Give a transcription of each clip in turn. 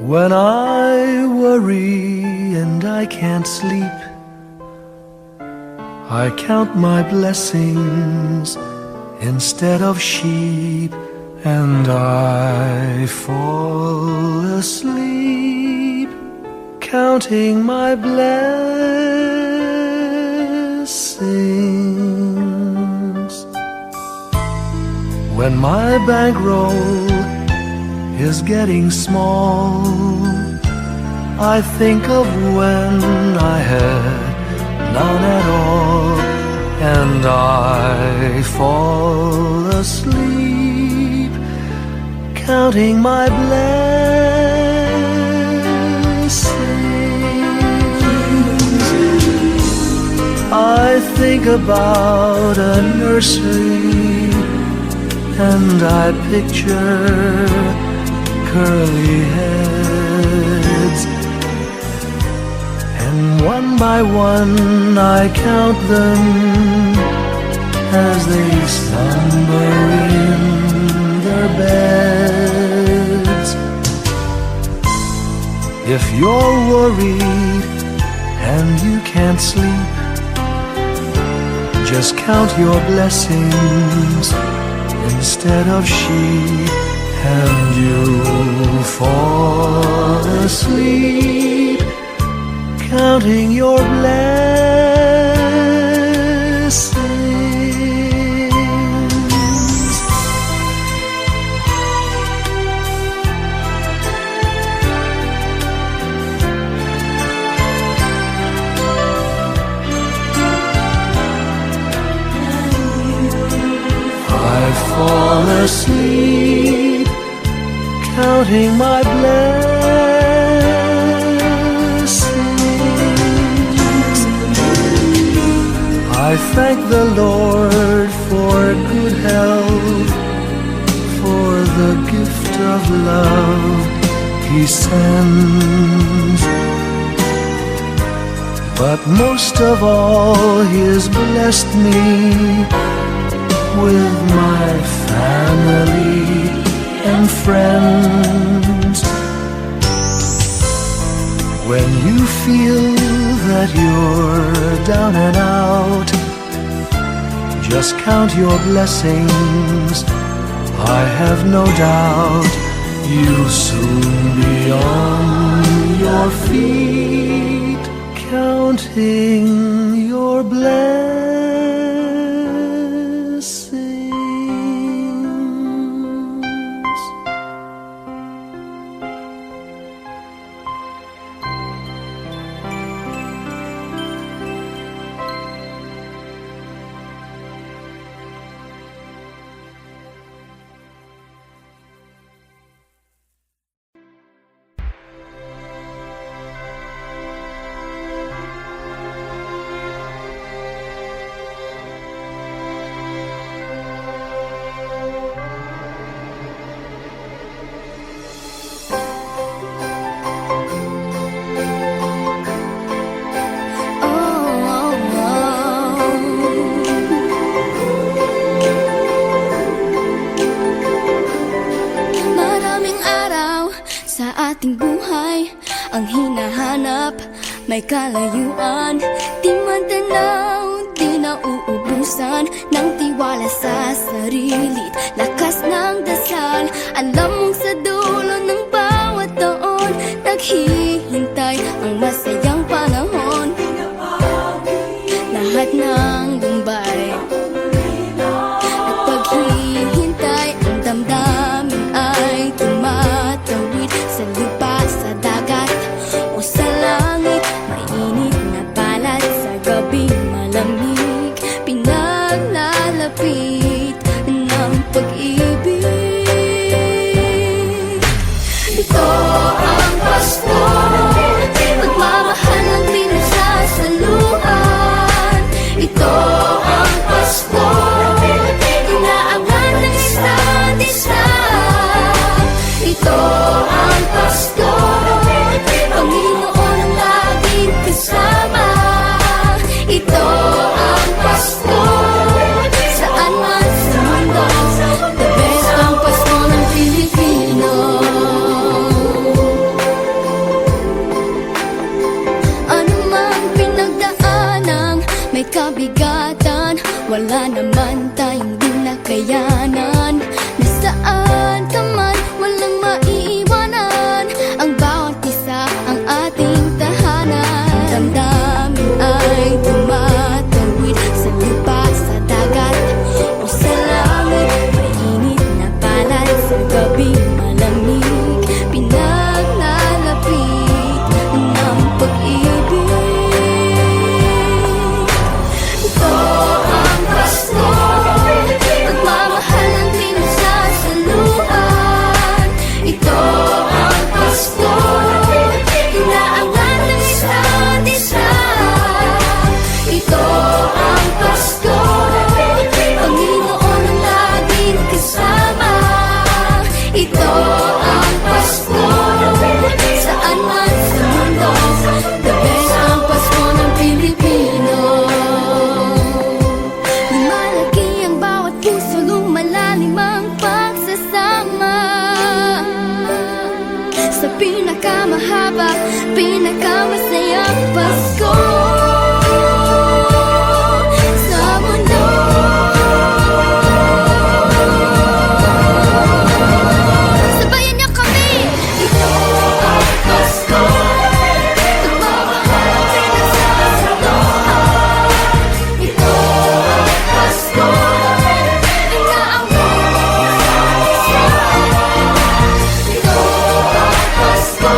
When I worry and I can't sleep, I count my blessings instead of sheep, and I fall asleep counting my blessings. When my bankroll is getting small, I think of when I had none at all, and I fall asleep counting my blessings. I think about a nursery, and I picture curly heads, and one by one I count them as they slumber in their beds. If you're worried and you can't sleep, just count your blessings instead of sheep, and you'll fall asleep counting your blessings. I fall asleep counting my blessings. I thank the Lord for good health, for the gift of love He sends, but most of all He has blessed me with my family and friends. When you feel that you're down and out, just count your blessings. I have no doubt you'll soon be on your feet, counting your blessings. May kalayuan, di man tanaw, di nauubusan ng tiwala sa sarili't lakas ng dasal. Alam mong sa dulo ng bawat taon, naghihintay ang masayang panahon. Lahat ng lumbay at paghihintay, ang damdamin ay tumatawid sa lupa, sa dagat o sa langit. Mainit na balat sa gabing malamig, pinaglalapit ng pag-ibig. Ito ang Pasko, pagmamahal ng pinagsasaluhan. Ito ang Pasko, inaangan ng isa't isa. Ito ang Pasko, Panginoon ang laging kasama. Ito ang Pasko, saan man sa mundo, the best ang Pasko ng Pilipino. kabigatan, wala naman tayong di nakayanan. Nasaan ka man, walang maiiwanan, ang bawat isa ang ating tahanan. Damdamin ay tumatawid sa lupa, sa dagat o sa langit. Mainit na palad sa gabing malamig, pinaglalapit ng pag-ibig. Ito ang Pasko, pagmamahal ang pinagsasaluhan. Ito ang Pasko, inaangat ng isa't isa. Ito ang Pasko, Panginoon ang laging kasama. Ito ang Pasko, saan man sa mundo, the best ang Pasko ng Pilipino. Lumalaki ang bawat puso, lumalalim ang pagsasama. Sa pinakamahaba, pinakamasayang Pasko sa mundo. Sabayan niyo kami! Ito ang Pasko, pagmamahal ang pinagsasaluhan. Ito ang Pasko, inaangat ng isa't isa. Ito ang Pasko,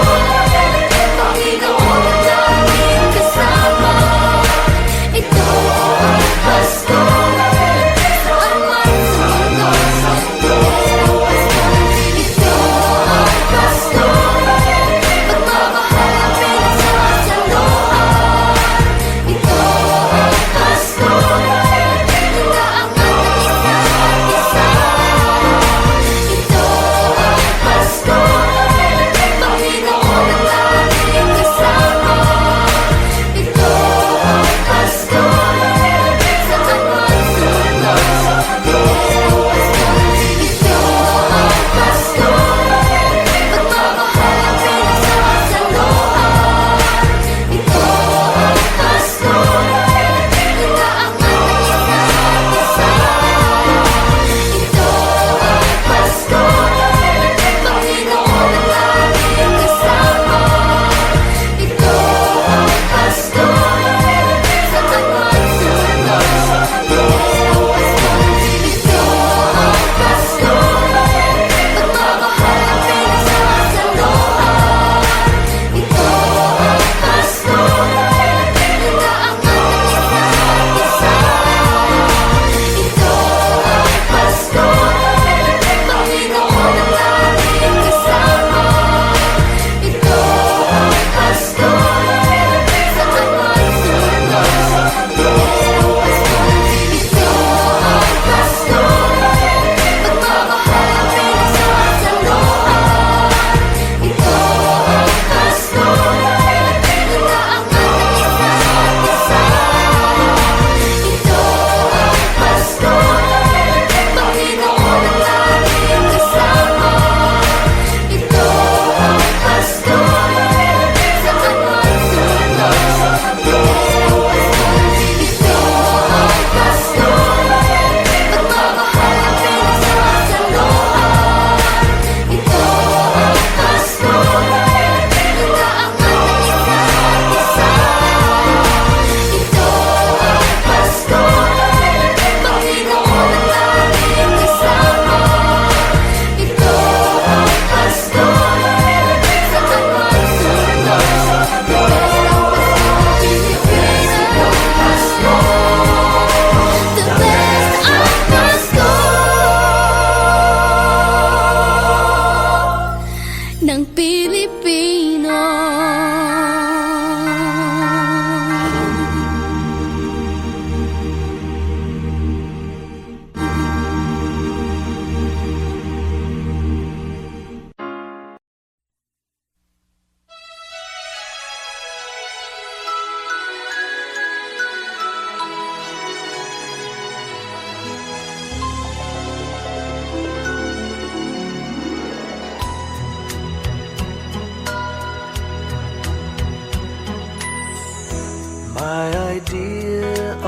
Panginoon ang laging kasama.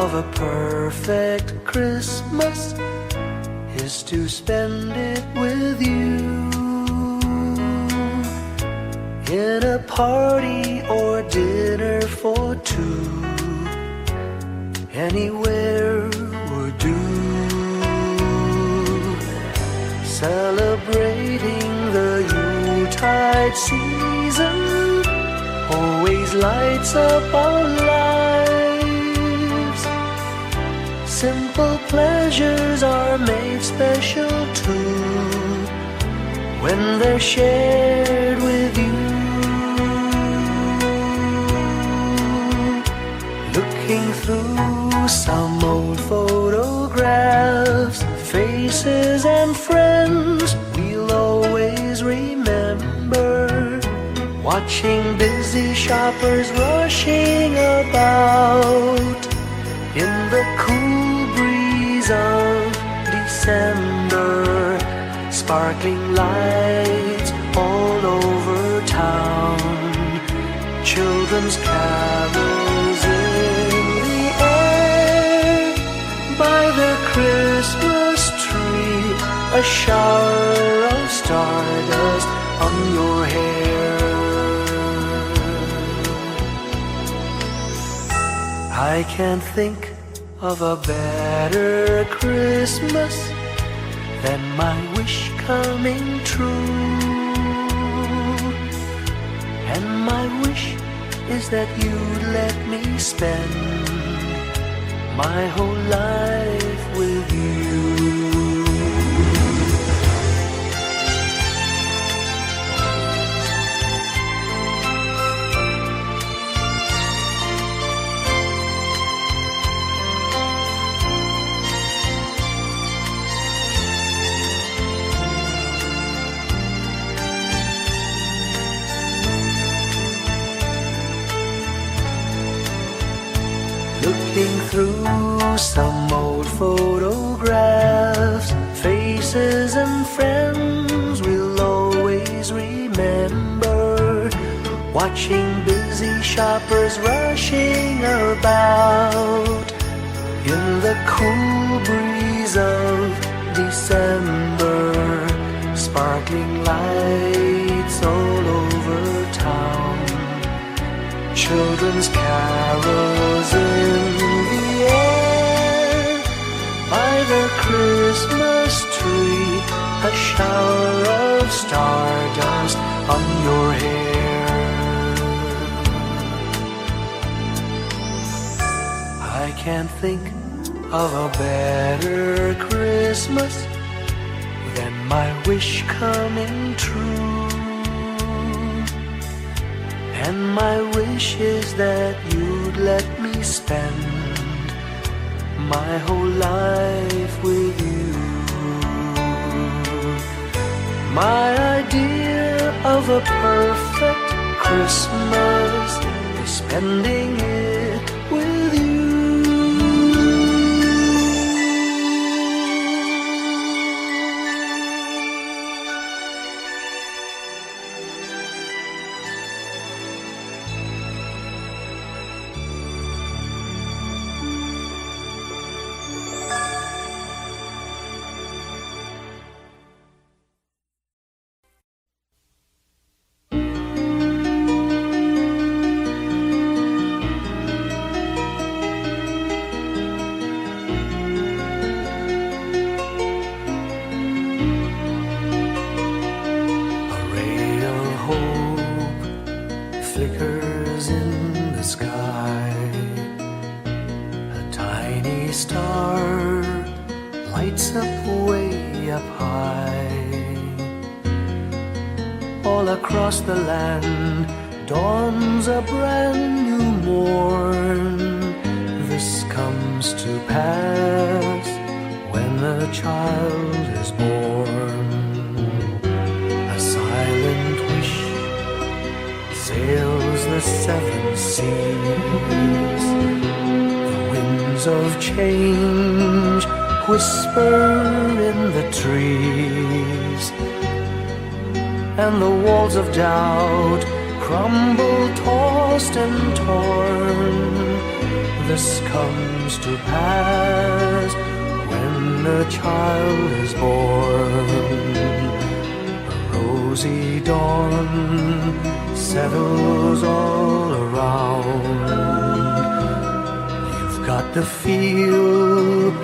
of a perfect Christmas is to spend it with you, in a party or dinner for two. Anywhere would do. Celebrating the Yuletide season always lights up our lives. Simple pleasures are made special too when they're shared with you. Looking through some old photographs, faces and friends we'll always remember. Watching busy shoppers rushing about in the cool breeze of December. Sparkling lights all over town, children's carols in the air. By the Christmas tree, a shower of stardust on your hair. I can't think of a better Christmas than my wish coming true. And my wish is that you'd let me spend my whole life with you. Looking through some old photographs, faces and friends we'll always remember. Watching busy shoppers rushing about in the cool breeze of December. Sparkling lights all over town, children's carols in the air. By the Christmas tree, a shower of stardust on your hair. I can't think of a better Christmas than my wish coming true. And my wish is that you'd let me spend my whole life with you. My idea of a perfect Christmas is spending it with you. Flickers in the sky. A tiny star lights up way up high. All across the land dawns a brand new morn. This comes to pass when a child is born. A silent wish sails the seven seas. The winds of change whisper in the trees, and the walls of doubt crumble, tossed and torn. This comes to pass when a child is born. A rosy dawn settles all around. You've got to feel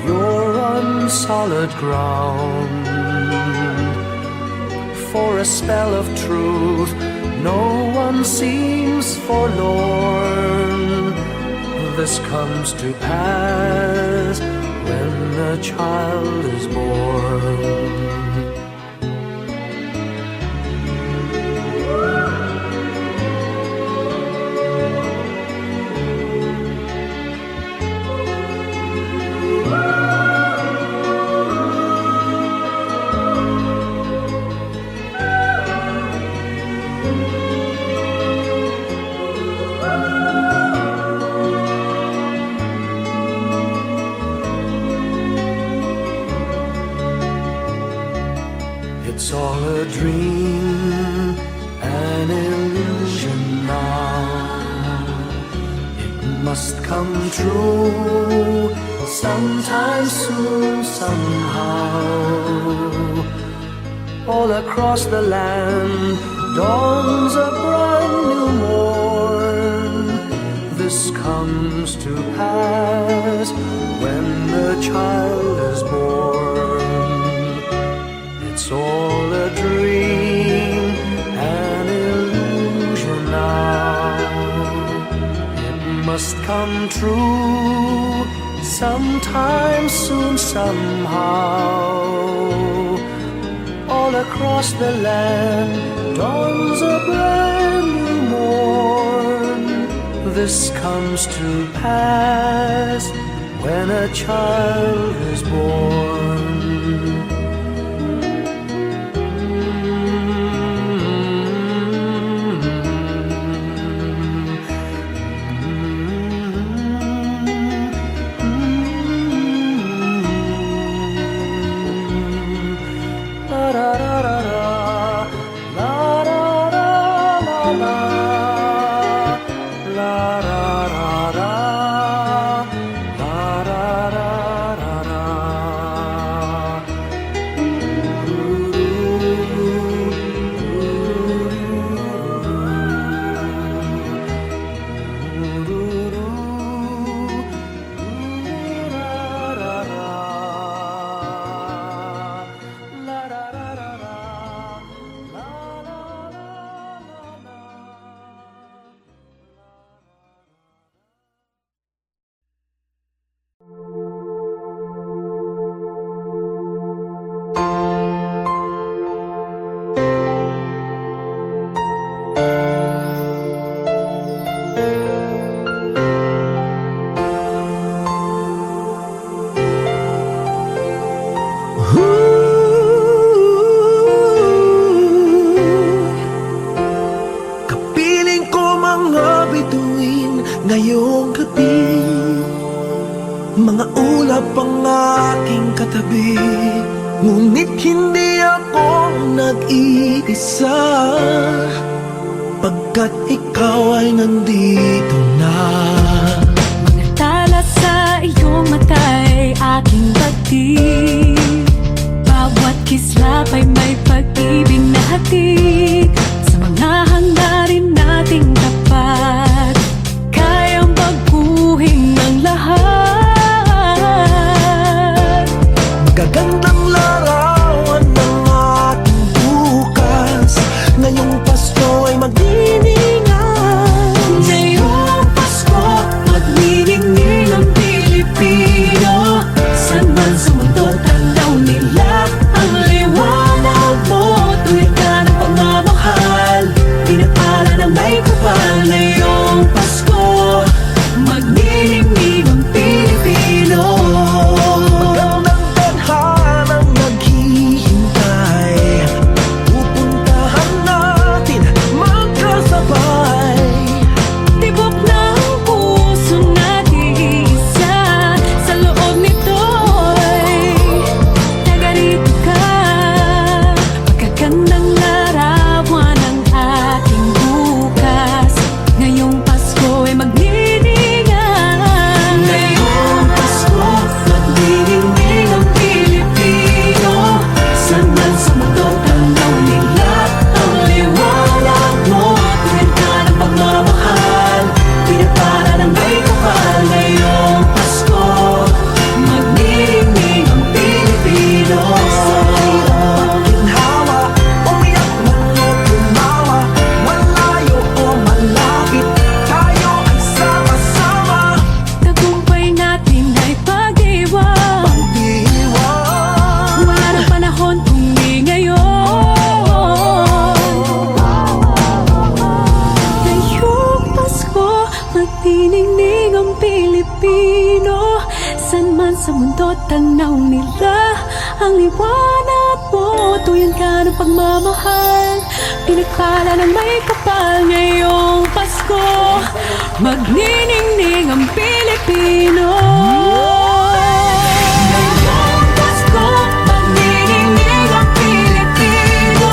you're on solid ground. For a spell of truth, no one seems forlorn. This comes to pass when a child is born. It's all a dream, an illusion now. It must come true sometime soon, somehow. All across the land dawns a brand new morn. This comes to pass when the child is born. It's all a dream, an illusion now. It must come true sometime soon, somehow. All across the land dawns a brand new morn. This comes to pass when a child is born. Kapiling ko mga bituin ngayong gabi, mga ulap ang aking katabi, ngunit hindi ako nag-iisa, pagkat ikaw ay nandito na. Mga tala sa iyong mata'y aking batid, bawat kislap ay may pag-ibig na hatid. Sa mga hangarin nating tapat, kayang baguhin ang lahat. Magagandang larawan ng ating bukas, ngayong Pasko ay magdiningan. Ngayong Pasko San man sa mundo tanaw nila ang liwanag mo, tuyan ka ng pagmamahal. Pinagpala ng may kapal ngayong Pasko, magniningning ang Pilipino. Ngayong Pasko, magniningning ang Pilipino.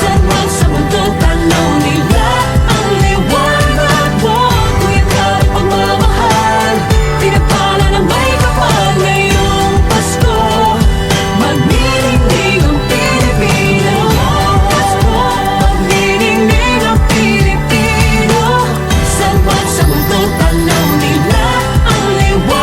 San man sa mundo tanaw nila ang liwanag mo, tuyan ka ng pagmamahal. Pinagpala ng may kapal ngayong Pasko, magniningning ang Pilipino. Pasko, magniningning ang Pilipino. San man sa mundo tanaw nila ang liwanag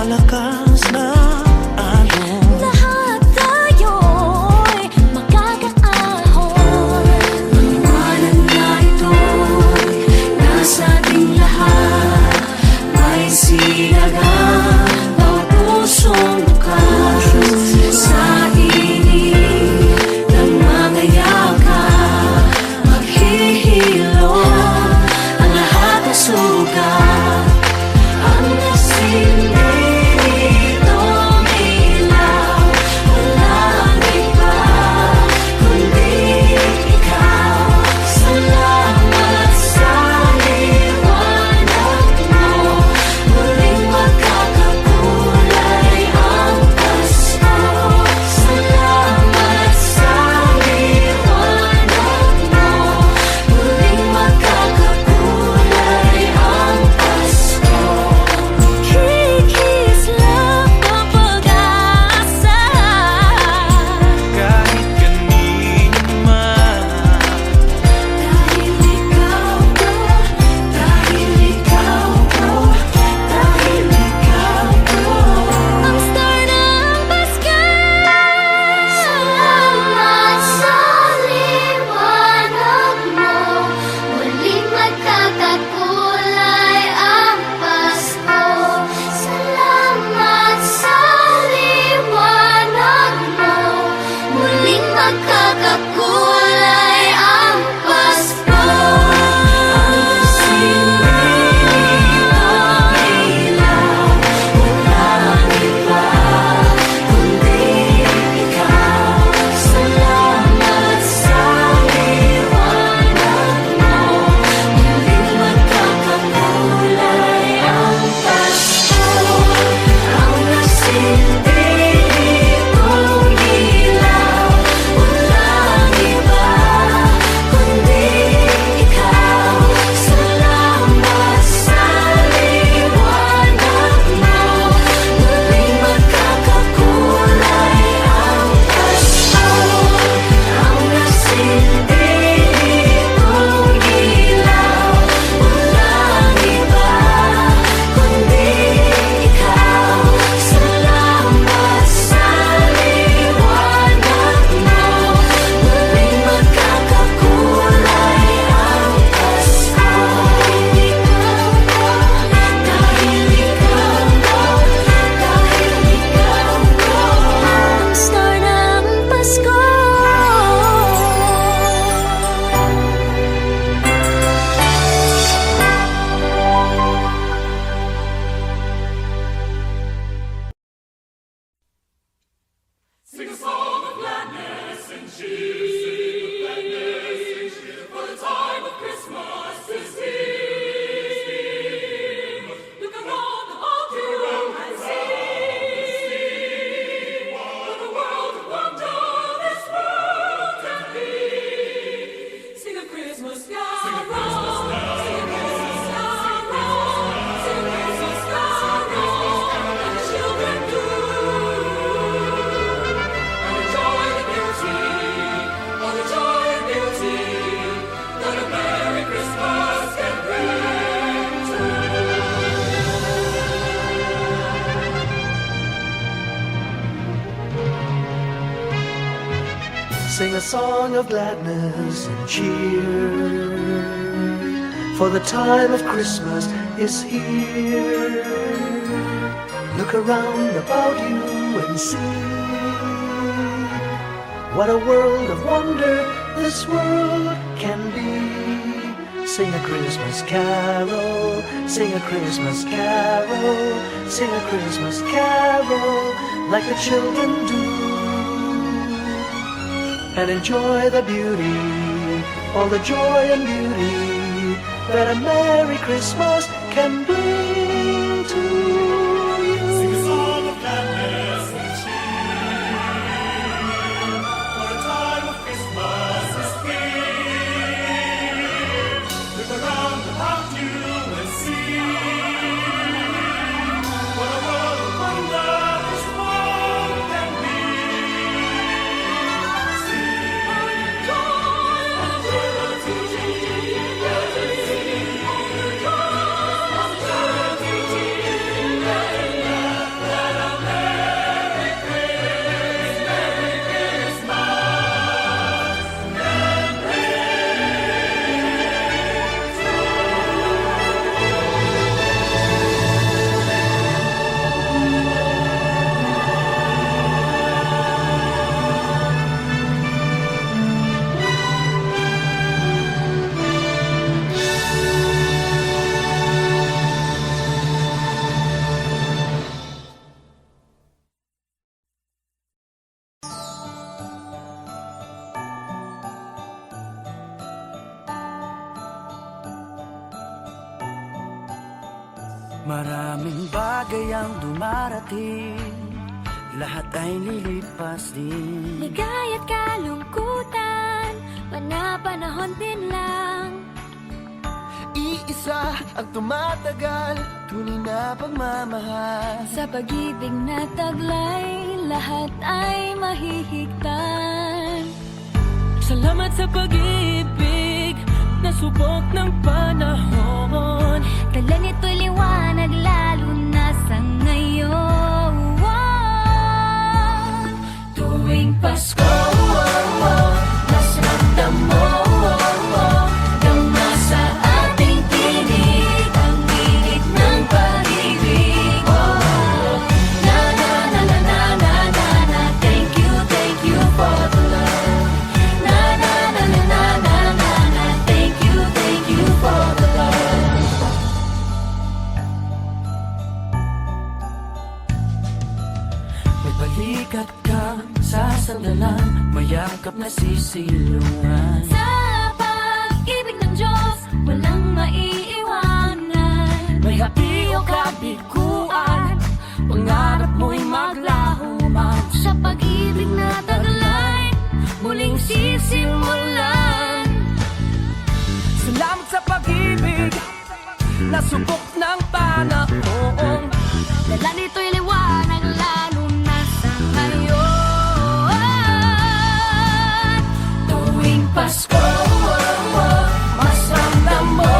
malakas na alon. Lahat tayo'y magkakaahon. Liwanag na ito'y nasa ating lahat. May sinagang bawat pusong bukas. Sa init ng mga yakap, maghihilom ang lahat ng sugat. Ang nasilbi nitong ilaw, walang iba kundi ikaw. Salamat sa liwanag mo, muling magkakakulay ang Pasko. Salamat sa liwanag mo, muling magkakakulay ang Pasko. Kikis lang ang pag-asa. Kahit kanino man, Dahil ikaw ko, dahil ikaw ko, dahil ikaw ko. Ang star ng Pasko. Salamat sa liwanag mo, muling magkakakulay ang Pasko. Salamat sa liwanag mo, muling magkakakulay ang Pasko. Silbi nitong ilaw, walang iba kundi ikaw. Salamat sa liwanag mo, muling magkakakulay ang Pasko. Ang nasilbi nitong ilaw, walang iba kundi ikaw. Salamat sa liwanag mo, muling magkakakulay ang Pasko. Ang nasilbi nitong ilaw, walang iba kundi ikaw. Salamat sa liwanag mo, muling magkakakulay ang Pasko. Dahil ikaw ko, dahil ikaw ko. Ang star ng Pasko. Look around all through and see what a world of wonder this world can be. Sing a Christmas carol, sing a Christmas carol, sing a Christmas carol, and the children do. And enjoy the beauty, all the joy and beauty that a Merry Christmas can bring to. sing a song of gladness and cheer. For the time of Christmas is here. Look around about you and see what a world of wonder this world can be. Sing a Christmas carol, sing a Christmas carol, sing a Christmas carol like the children do. And enjoy the beauty, all the joy and beauty that a Merry Christmas can bring to you. Sing a song of gladness and cheer, for a time of Christmas is here. Look around about you and see what a world of wonder this world can be. Joy and liberty, Maraming bagay ang dumarating, lahat ay lilipas din. Ligaya't kalungkutan, panapanahon din lang. Iisa ang tumatagal, tunay na pagmamahal. Sa pag-ibig na taglay, lahat ay mahihigtan. Salamat sa pag-ibig na subok ng panahon. Dala nito'y liwanag lalo na sa ngayon. Tuwing Pasko, mas ramdam mo, dama sa ating tinig ang init ng pag-ibig. Na na na na na na na na, thank you for the love. Na na na na na na na na, thank you for the love. May balikat kang sasandalan, mayakap na sisilungan. Sa pag-ibig ng Diyos, walang maiiwanan. May hati o kabiguan, pangarap mo'y maglaho man. Sa pag-ibig na taglay, muling sisimulan. Salamat sa pag-ibig na subok ng panahon. Dala nito'y liwanag lalo na sa ngayon. Tuwing Pasko, mas ramdam mo,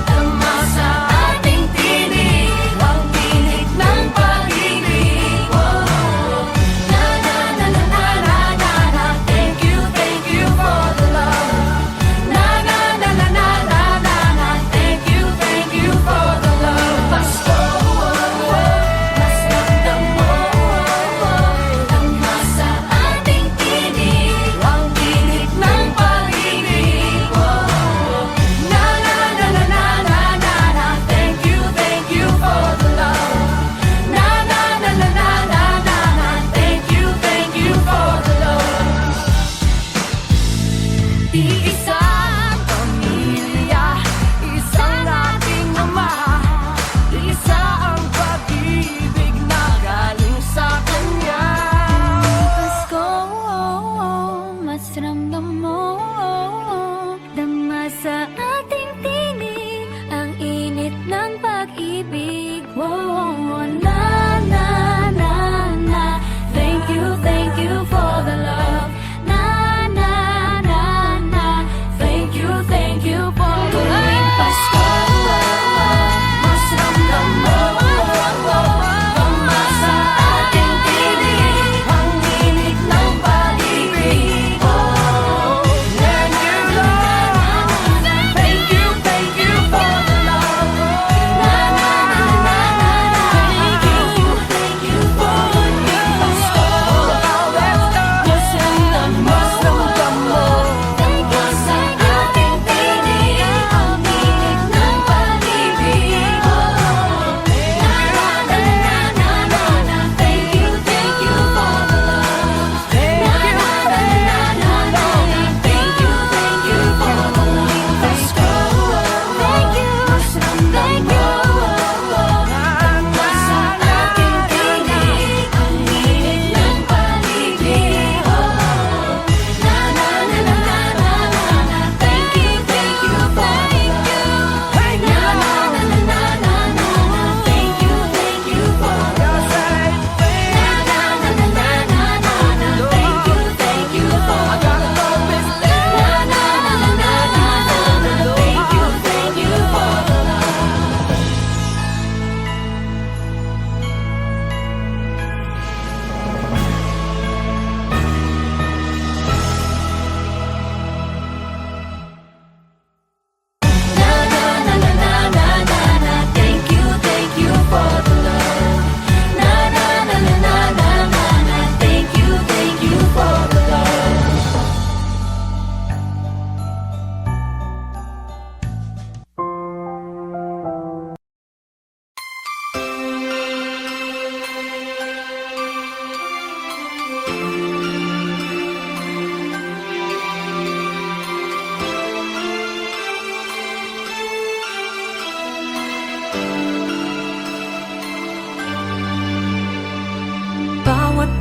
dama sa ating tinig ang tinig ng pag-ibig. Na na na na na na na na, thank you for the love. Na na na na na na na na, thank you for the love. Pasko, mas ramdam mo, dama sa ating tinig ang tinig ng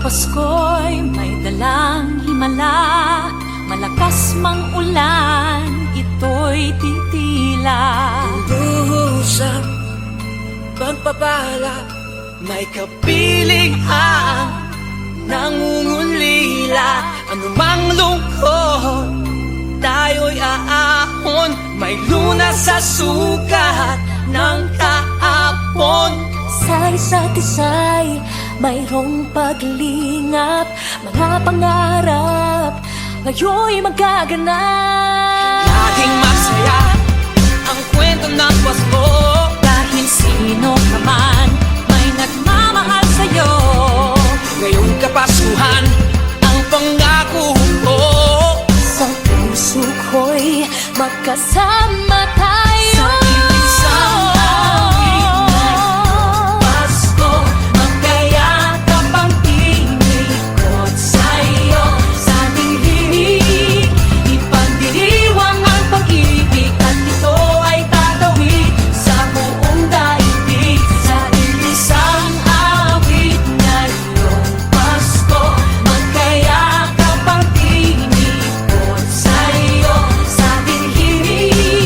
Pasko'y may dalang himala, malakas mang ulan, ito'y titila. Lubusang pagpapala, may kapiling ang nangungulila. Anumang lungkot, tayo'y aahon, may lunas sa sukat ng kahapon. Sa isa't isa'y mayroong paglingap, mga pangarap ngayon'y magaganap. Laging masaya ang kwento ng Pasko, Dahil sino ka man may nagmamahal sa'yo. ngayong Kapaskuhan ang pangako ko. Sa puso ko'y magkasama tayo. Sa isang awit na Pasko, magkayakap ang tinikot sa'yo. Sa ating himig, ipagdiriwang ang pag-ibig, at ito ay tatawid sa buong daigdig. Sa isang awit ngayong Pasko, magkayakap ang tinikot sa'yo. Sa ating himig,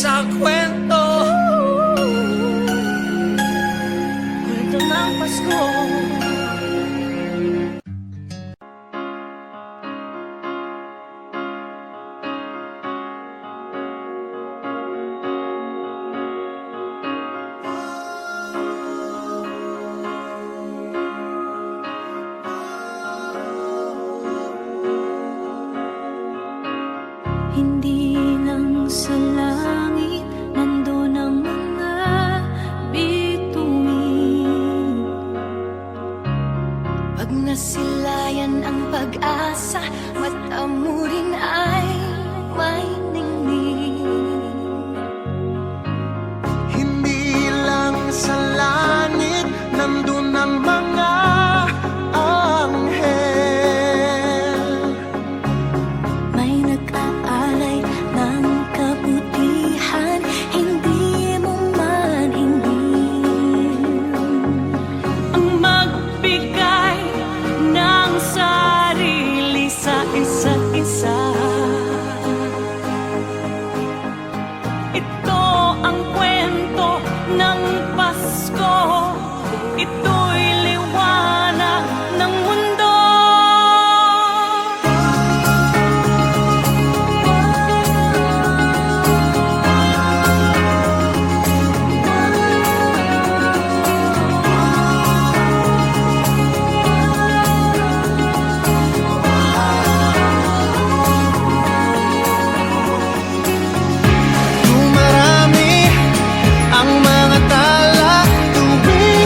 sa kwento. Kwento ng Pasko. Hindi lang sa langit nandun ang mga bituin. Pag nasilayan ang pag-asa, mata mo rin ay may ningning. Hindi lang sa langit nandun ang mga anghel. May nag-aalay ng kabutihan, hindi mo maningin. Ang magbigay ng sarili sa isa't isa. Ito ang kwento ng Pasko. Ito'y liwanag ng mundo. Dumarami ang mga tala tuwing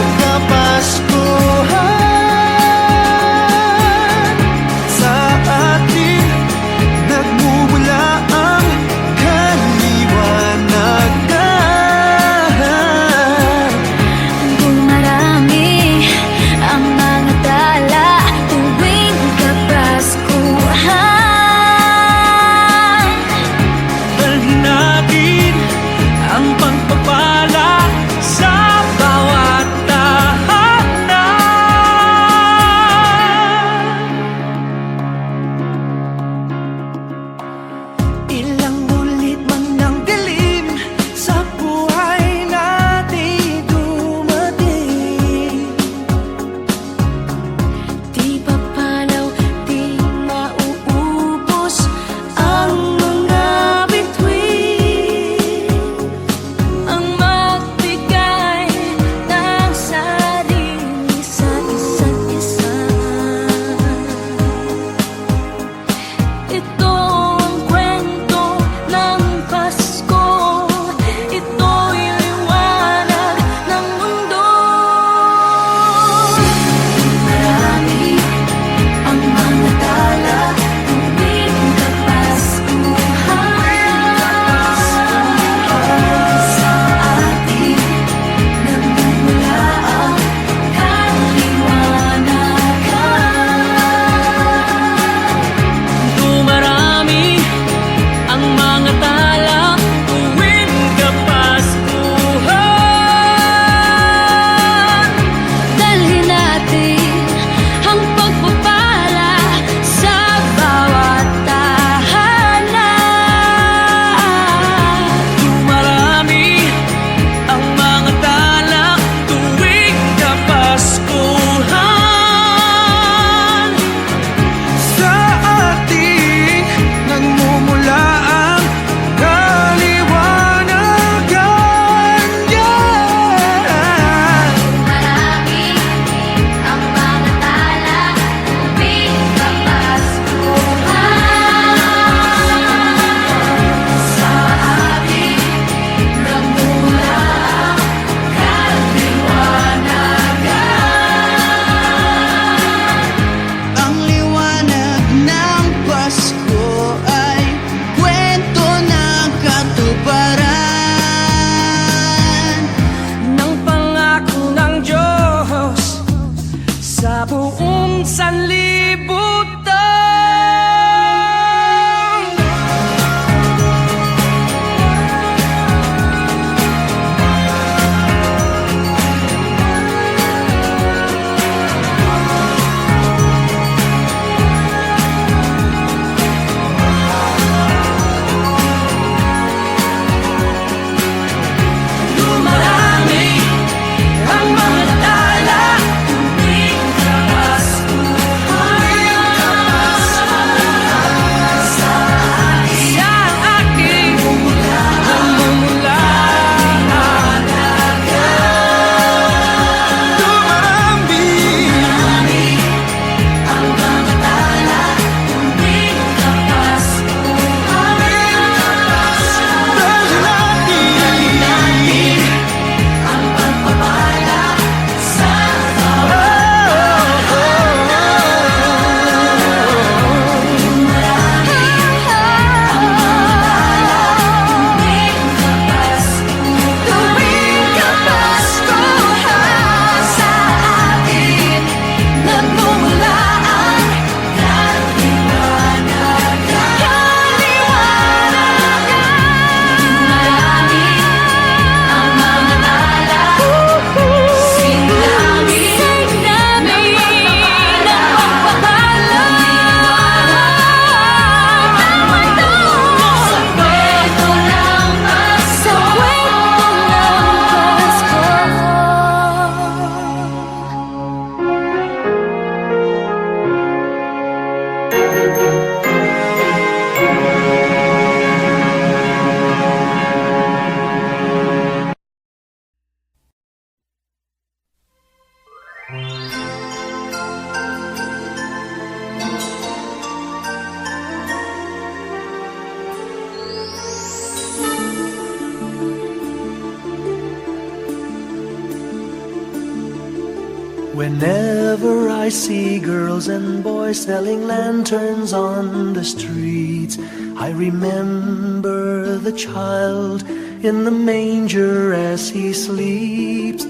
Whenever I see girls and boys selling lanterns on the streets, I remember the child in the manger as he sleeps.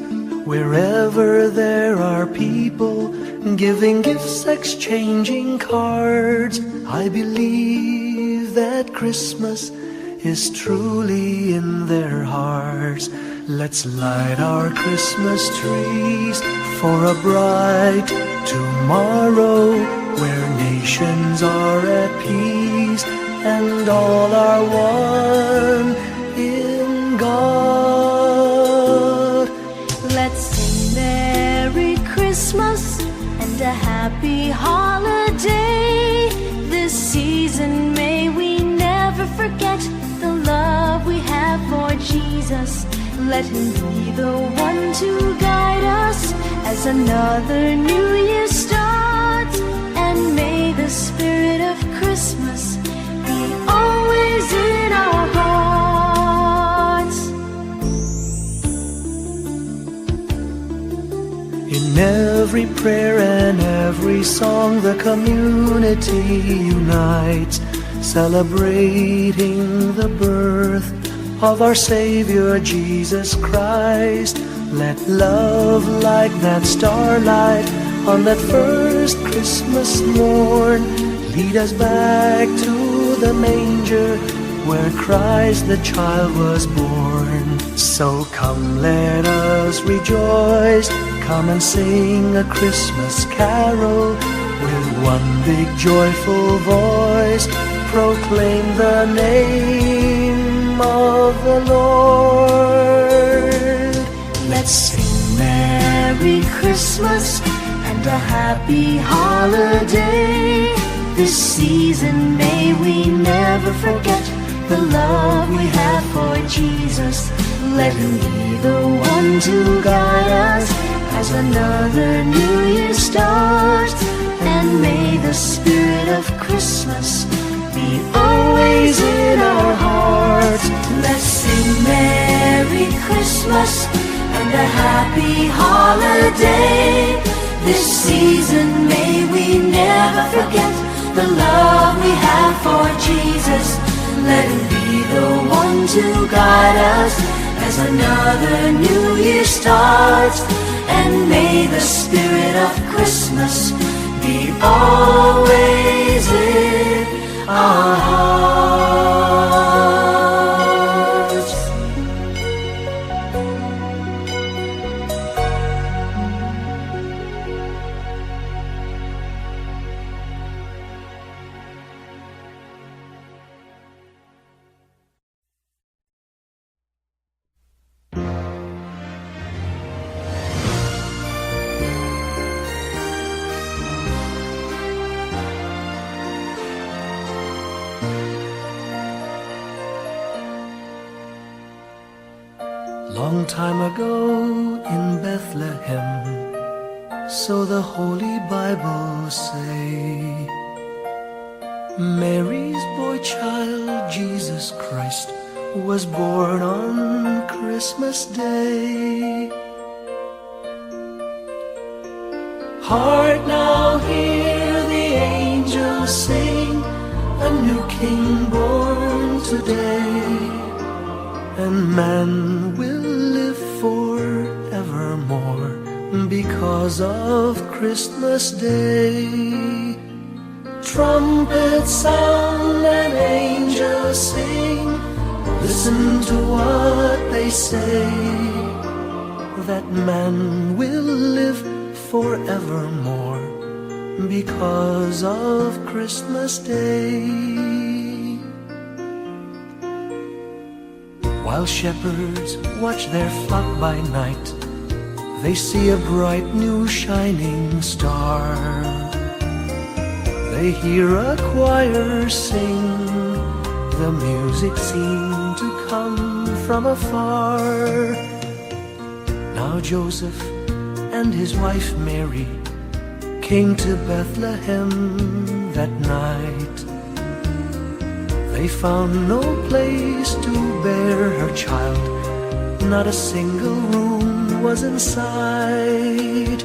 Wherever there are people giving gifts, exchanging cards, I believe that Christmas is truly in their hearts. Let's light our Christmas trees for a bright tomorrow, where nations are at peace and all are one in God. Let's sing Merry Christmas and a happy holiday. This season may we never forget the love we have for Jesus. Let him be the one to guide us as another new year starts. And may the spirit of Christmas be always in our hearts. In every prayer and every song, the community unites, celebrating the birth of our Savior Jesus Christ. Let love like that starlight on that first Christmas morn lead us back to the manger where Christ the child was born. So come, let us rejoice, come and sing a Christmas carol with one big joyful voice. Proclaim the name of the Lord. Let's sing Merry Christmas and a happy holiday. This season may we never forget the love we have for Jesus. Let him be the one to guide us as another new year starts. And may the spirit of Christmas be always in our hearts. Let's sing Merry Christmas and a happy holiday. This season may we never forget the love we have for Jesus. Let him be the one to guide us as another new year starts. And may the spirit of Christmas be always in our hearts. Long time ago in Bethlehem, so the Holy Bible say, Mary's boy child, Jesus Christ, was born on Christmas Day. Heart, now hear the angels sing, a new King born today, and man will live forevermore because of Christmas Day. Trumpets sound and angels sing, listen to what they say, that man will live forevermore because of Christmas Day. While shepherds watch their flock by night, they see a bright new shining star. They hear a choir sing, the music seemed to come from afar. Now Joseph and his wife Mary came to Bethlehem that night. They found no place to bear her child, not a single room was in sight.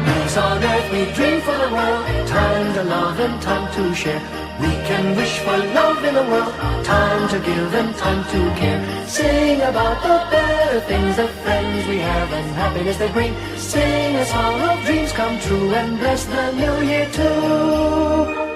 Peace on earth we dream for the world. Time to love and time to share. We can wish for love in the world. Time to give and time to care. Sing about the better things, the friends we have and happiness they bring. Sing a song of dreams come true and bless the new year too.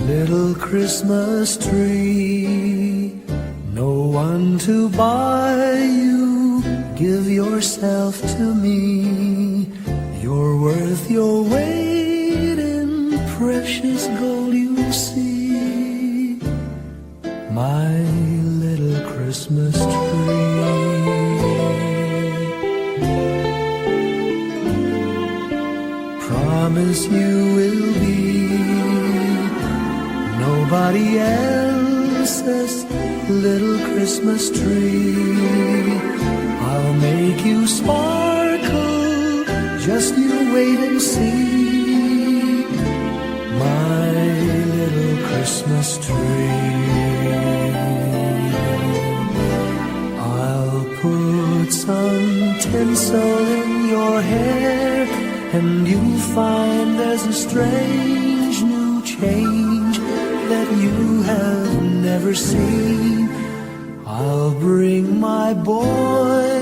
Little Christmas tree, no one to buy you. Give yourself to me. You're worth your weight in precious gold, you see. My little Christmas tree. Promise you will be nobody else's little Christmas tree. I'll make you sparkle, just you wait and see. My little Christmas tree. I'll put some tinsel in your hair, and you'll find there's a strange new change that you have never seen. I'll bring my boy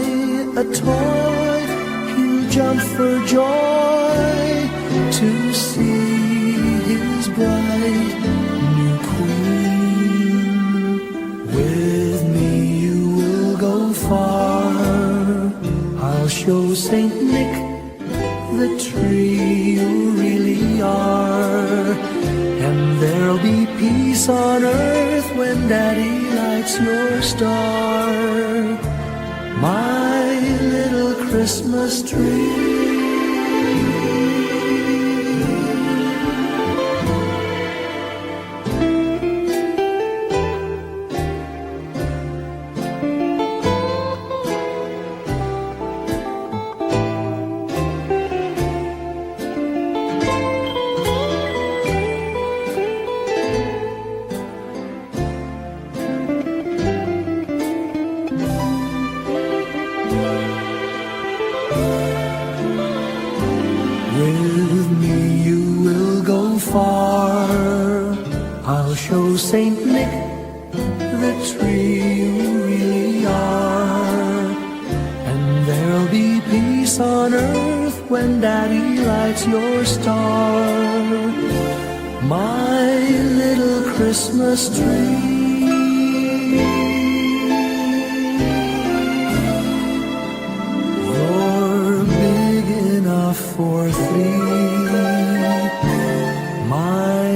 a toy. He'll jump for joy to see his bright new queen. With me you will go far. I'll show Saint Nick the tree you really are. And there'll be peace on earth when Daddy lights your star. My little Christmas tree. With me you will go far. I'll show Saint Nick the tree you really are. And there'll be peace on earth when Daddy lights your star. My little Christmas tree. For three, my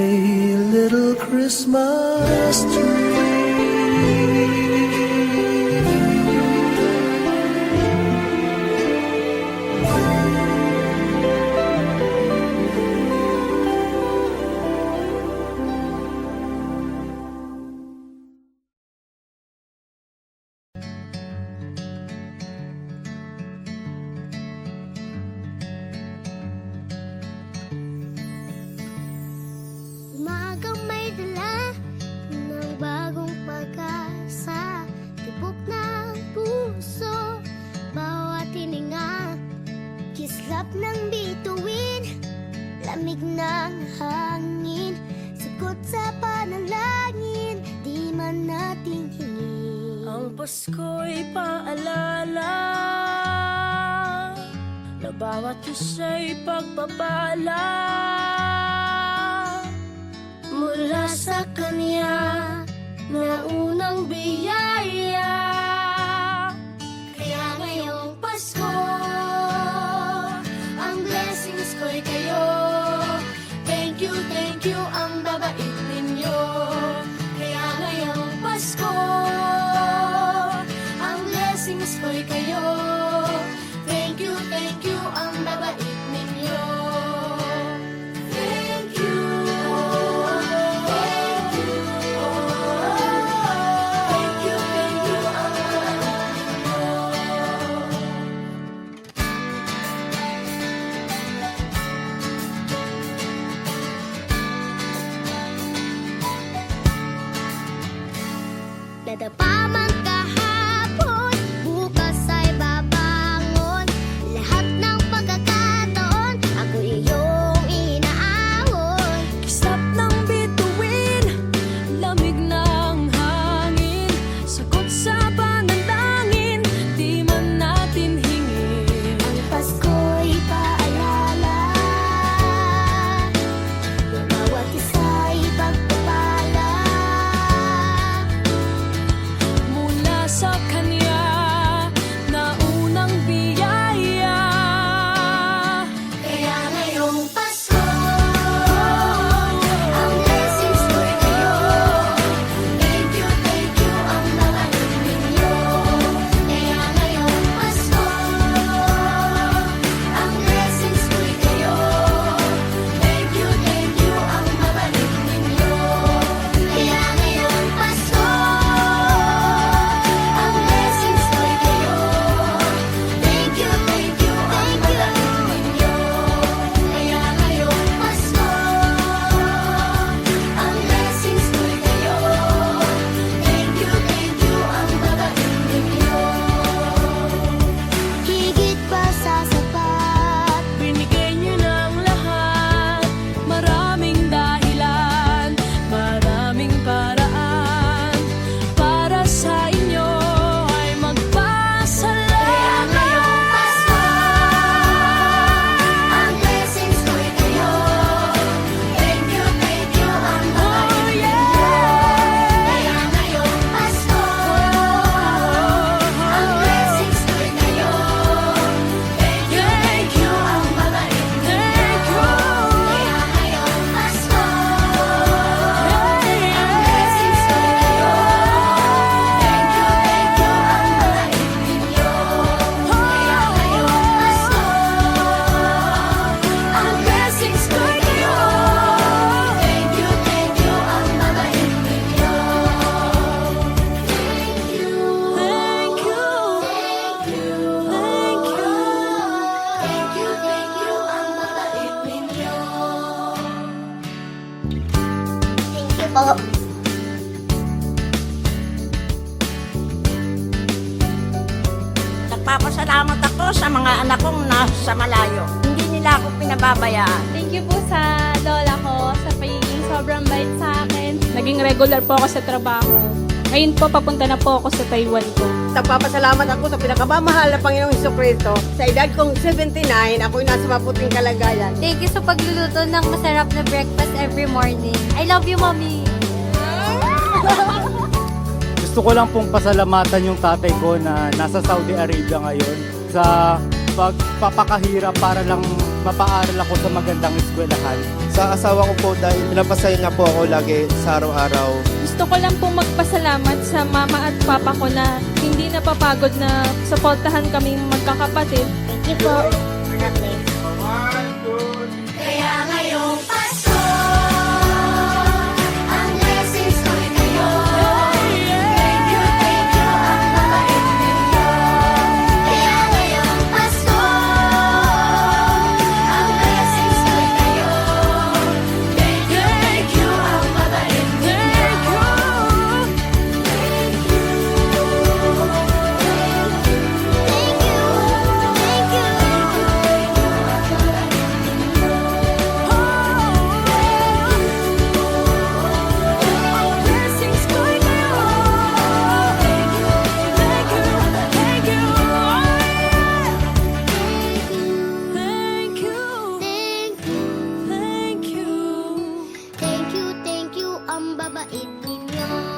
little Christmas tree. Umagang may dala ng bagong pag-asa. Tibok ng puso, bawat hininga. Kislap ng bituin, lamig ng hangin. Sagot sa panalangin, di man nating hingin. Ang Pasko'y paalala na bawat isa'y pagpapala mula sa Kanya na unang biyaya. Kaya ngayong Pasko, ang blessings ko'y kayo. Thank you, ang babait ninyo. Kaya ngayong Pasko, ang blessings nadapa man kahapon, bukas ay babangon. Lahat ng pagkakataon, ako iyong inaahon. Kisap ng bituin, lamig ng hangin, sagot sa panalangin, di man natin hingin. Ang Pasko'y paalala, na bawat isa'y pagpapala. Mula sa Kanya na unang biyaya. Kaya ngayong Pasko, ang blessings ko'y kayo. Thank you ang mga ninyo. Kaya ngayong Pasko, ang blessings ko'y kayo. Thank you ang mga ninyo. Kaya ngayong Pasko, ang blessings ko'y kayo. Thank you ang mga ninyo. Kaya ngayong Pasko, ang blessings ko'y kayo. Thank you ang mga ninyo. Higit pa sa sapat, Binigay niyo ng lahat, maraming dahilan, maraming paraan, para sa inyo ay kaya magpasalamat. ngayong Pasko, ang blessings ko'y kayo. Thank you ang mga Oh ninyo. yeah! Kaya ngayong Pasko, ang blessings ko'y kayo. Thank you ang mga ninyo. Thank you. Kaya ngayong Pasko, Yeah, ang yeah. blessings ko'y kayo. Thank you ang mga ninyo. Kaya ngayong Pasko, ang blessings ko'y kayo. Thank you ang mga ninyo. Thank you. Thank you ang mabait ninyo. Thank you po. Nagpapasalamat ako sa mga anak kong nasa malayo. Hindi nila ako pinababayaan. Thank you po sa lola ko sa pagiging sobrang bait sa akin. Naging regular po ako sa trabaho. Ngayon po, papunta na po ako sa Taiwan ko. Nagpapasalamat ako sa pinakamamahal na Panginoong Hesukristo. Sa edad kong 79, ako'y nasa maputing kalagayan. Thank you sa pagluluto ng masarap na breakfast every morning. I love you, Mommy! Gusto ko lang pong pasalamatan yung tatay ko na nasa Saudi Arabia ngayon sa pagpapakahirap para lang mapaaral ako sa magandang eskwelahan. Sa asawa ko po dahil pinapasaya niya po ako lagi sa araw-araw. Gusto ko lang pong magpasalamat sa mama at papa ko na hindi napapagod na suportahan kaming magkakapatid. Thank you po. Kaya ngayong Pasko, ang blessings ko'y kayo. Thank you ang mabait ninyo. Kaya ngayong Pasko, ang blessings ko'y kayo. Thank you ang mabait ninyo. Blessings ko'y kayo. Thank you. Thank you. Thank you. Thank you. Thank you ang babait ninyo.